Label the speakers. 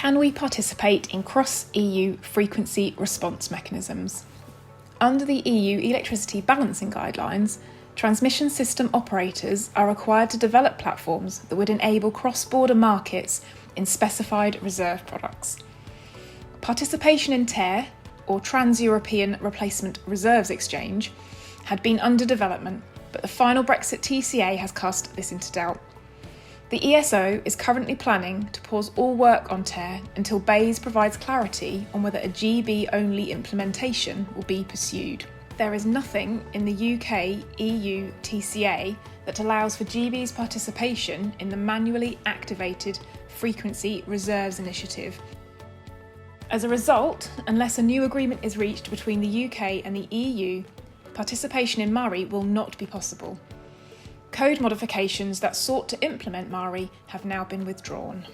Speaker 1: Can we participate in cross-EU frequency response mechanisms? Under the EU electricity balancing guidelines, transmission system operators are required to develop platforms that would enable cross-border markets in specified reserve products. Participation in TER, or Trans-European Replacement Reserves Exchange, had been under development, but the final Brexit TCA has cast this into doubt. The ESO is currently planning to pause all work on TER until BEIS provides clarity on whether a GB-only implementation will be pursued. There is nothing in the UK-EU TCA that allows for GB's participation in the manually activated Frequency Reserves Initiative. As a result, unless a new agreement is reached between the UK and the EU, participation in MARI will not be possible. Code modifications that sought to implement MARI have now been withdrawn.